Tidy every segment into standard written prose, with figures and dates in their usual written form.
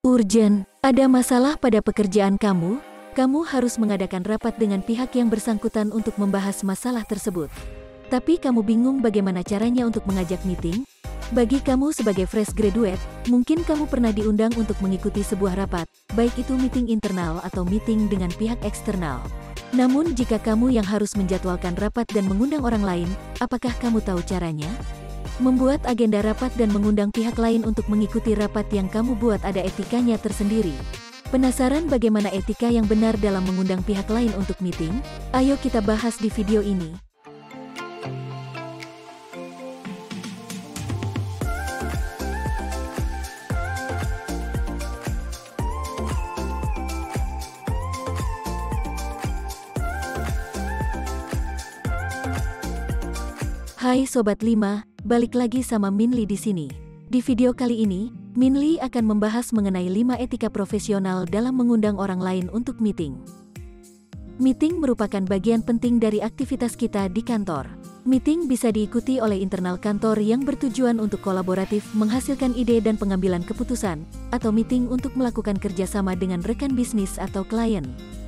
Urgent, ada masalah pada pekerjaan kamu? Kamu harus mengadakan rapat dengan pihak yang bersangkutan untuk membahas masalah tersebut. Tapi kamu bingung bagaimana caranya untuk mengajak meeting? Bagi kamu sebagai fresh graduate, mungkin kamu pernah diundang untuk mengikuti sebuah rapat, baik itu meeting internal atau meeting dengan pihak eksternal. Namun jika kamu yang harus menjadwalkan rapat dan mengundang orang lain, apakah kamu tahu caranya? Membuat agenda rapat dan mengundang pihak lain untuk mengikuti rapat yang kamu buat ada etikanya tersendiri. Penasaran bagaimana etika yang benar dalam mengundang pihak lain untuk meeting? Ayo kita bahas di video ini. Hai Sobat 5, balik lagi sama Minli di sini. Di video kali ini, Minli akan membahas mengenai 5 etika profesional dalam mengundang orang lain untuk meeting. Meeting merupakan bagian penting dari aktivitas kita di kantor. Meeting bisa diikuti oleh internal kantor yang bertujuan untuk kolaboratif menghasilkan ide dan pengambilan keputusan, atau meeting untuk melakukan kerjasama dengan rekan bisnis atau klien.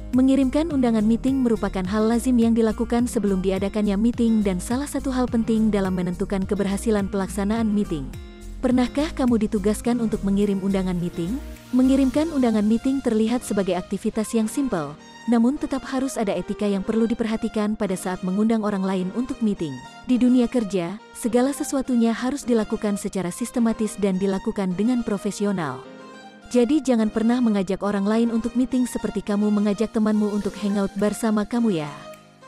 Mengirimkan undangan meeting merupakan hal lazim yang dilakukan sebelum diadakannya meeting dan salah satu hal penting dalam menentukan keberhasilan pelaksanaan meeting. Pernahkah kamu ditugaskan untuk mengirim undangan meeting? Mengirimkan undangan meeting terlihat sebagai aktivitas yang simpel, namun tetap harus ada etika yang perlu diperhatikan pada saat mengundang orang lain untuk meeting. Di dunia kerja, segala sesuatunya harus dilakukan secara sistematis dan dilakukan dengan profesional. Jadi jangan pernah mengajak orang lain untuk meeting seperti kamu mengajak temanmu untuk hangout bersama kamu ya.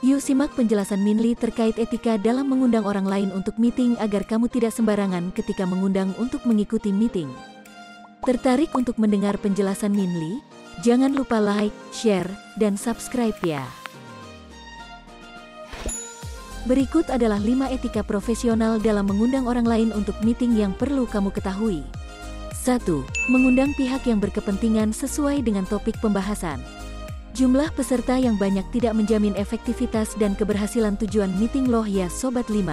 Yuk simak penjelasan Minli terkait etika dalam mengundang orang lain untuk meeting agar kamu tidak sembarangan ketika mengundang untuk mengikuti meeting. Tertarik untuk mendengar penjelasan Minli? Jangan lupa like, share, dan subscribe ya. Berikut adalah 5 etika profesional dalam mengundang orang lain untuk meeting yang perlu kamu ketahui. 1. Mengundang pihak yang berkepentingan sesuai dengan topik pembahasan. Jumlah peserta yang banyak tidak menjamin efektivitas dan keberhasilan tujuan meeting loh ya Sobat 5.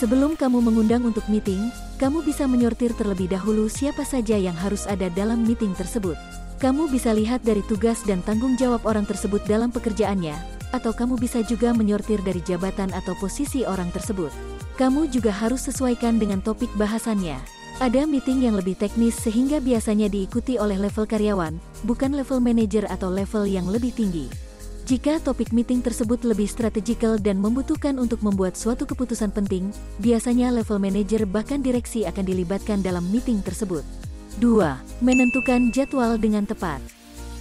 Sebelum kamu mengundang untuk meeting, kamu bisa menyortir terlebih dahulu siapa saja yang harus ada dalam meeting tersebut. Kamu bisa lihat dari tugas dan tanggung jawab orang tersebut dalam pekerjaannya, atau kamu bisa juga menyortir dari jabatan atau posisi orang tersebut. Kamu juga harus sesuaikan dengan topik bahasannya. Ada meeting yang lebih teknis sehingga biasanya diikuti oleh level karyawan, bukan level manajer atau level yang lebih tinggi. Jika topik meeting tersebut lebih strategikal dan membutuhkan untuk membuat suatu keputusan penting, biasanya level manajer bahkan direksi akan dilibatkan dalam meeting tersebut. 2. Menentukan jadwal dengan tepat.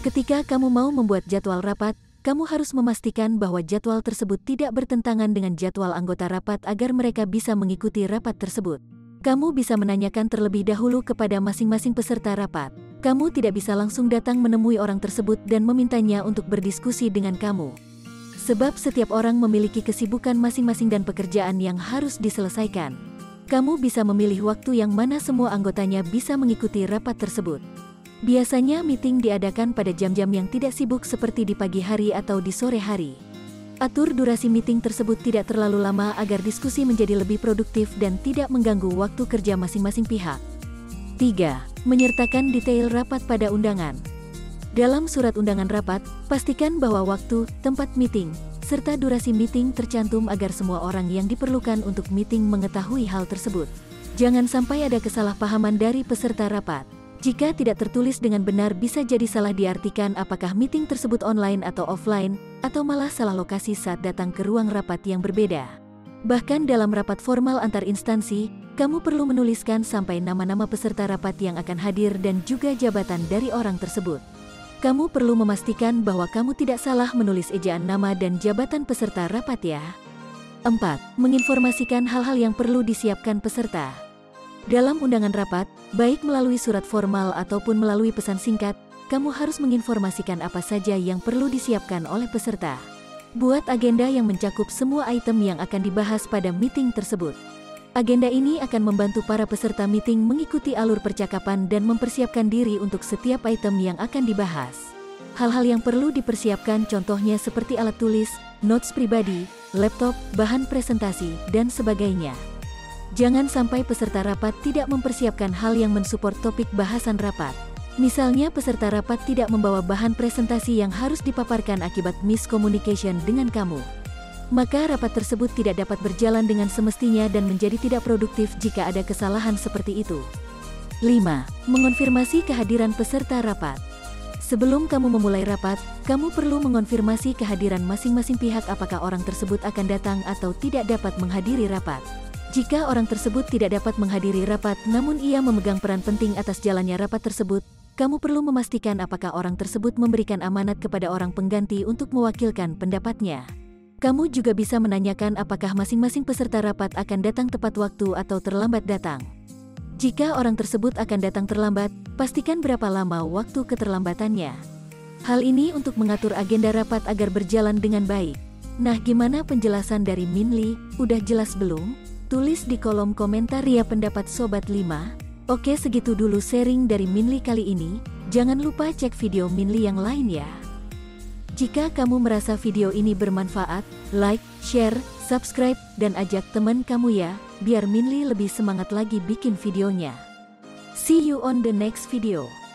Ketika kamu mau membuat jadwal rapat, kamu harus memastikan bahwa jadwal tersebut tidak bertentangan dengan jadwal anggota rapat agar mereka bisa mengikuti rapat tersebut. Kamu bisa menanyakan terlebih dahulu kepada masing-masing peserta rapat. Kamu tidak bisa langsung datang menemui orang tersebut dan memintanya untuk berdiskusi dengan kamu. Sebab setiap orang memiliki kesibukan masing-masing dan pekerjaan yang harus diselesaikan. Kamu bisa memilih waktu yang mana semua anggotanya bisa mengikuti rapat tersebut. Biasanya meeting diadakan pada jam-jam yang tidak sibuk seperti di pagi hari atau di sore hari. Atur durasi meeting tersebut tidak terlalu lama agar diskusi menjadi lebih produktif dan tidak mengganggu waktu kerja masing-masing pihak. 3. Menyertakan detail rapat pada undangan. Dalam surat undangan rapat, pastikan bahwa waktu, tempat meeting, serta durasi meeting tercantum agar semua orang yang diperlukan untuk meeting mengetahui hal tersebut. Jangan sampai ada kesalahpahaman dari peserta rapat. Jika tidak tertulis dengan benar bisa jadi salah diartikan apakah meeting tersebut online atau offline, atau malah salah lokasi saat datang ke ruang rapat yang berbeda. Bahkan dalam rapat formal antar instansi, kamu perlu menuliskan sampai nama-nama peserta rapat yang akan hadir dan juga jabatan dari orang tersebut. Kamu perlu memastikan bahwa kamu tidak salah menulis ejaan nama dan jabatan peserta rapat ya. 4. Menginformasikan hal-hal yang perlu disiapkan peserta. Dalam undangan rapat, baik melalui surat formal ataupun melalui pesan singkat, kamu harus menginformasikan apa saja yang perlu disiapkan oleh peserta. Buat agenda yang mencakup semua item yang akan dibahas pada meeting tersebut. Agenda ini akan membantu para peserta meeting mengikuti alur percakapan dan mempersiapkan diri untuk setiap item yang akan dibahas. Hal-hal yang perlu dipersiapkan contohnya seperti alat tulis, notes pribadi, laptop, bahan presentasi, dan sebagainya. Jangan sampai peserta rapat tidak mempersiapkan hal yang mensupport topik bahasan rapat. Misalnya peserta rapat tidak membawa bahan presentasi yang harus dipaparkan akibat miscommunication dengan kamu. Maka rapat tersebut tidak dapat berjalan dengan semestinya dan menjadi tidak produktif jika ada kesalahan seperti itu. 5. Mengonfirmasi kehadiran peserta rapat. Sebelum kamu memulai rapat, kamu perlu mengonfirmasi kehadiran masing-masing pihak apakah orang tersebut akan datang atau tidak dapat menghadiri rapat. Jika orang tersebut tidak dapat menghadiri rapat namun ia memegang peran penting atas jalannya rapat tersebut, kamu perlu memastikan apakah orang tersebut memberikan amanat kepada orang pengganti untuk mewakilkan pendapatnya. Kamu juga bisa menanyakan apakah masing-masing peserta rapat akan datang tepat waktu atau terlambat datang. Jika orang tersebut akan datang terlambat, pastikan berapa lama waktu keterlambatannya. Hal ini untuk mengatur agenda rapat agar berjalan dengan baik. Nah, gimana penjelasan dari Minli? Udah jelas belum? Tulis di kolom komentar ya pendapat Sobat 5. Oke, segitu dulu sharing dari Minli kali ini. Jangan lupa cek video Minli yang lain ya. Jika kamu merasa video ini bermanfaat, like, share, subscribe, dan ajak teman kamu ya, biar Minli lebih semangat lagi bikin videonya. See you on the next video.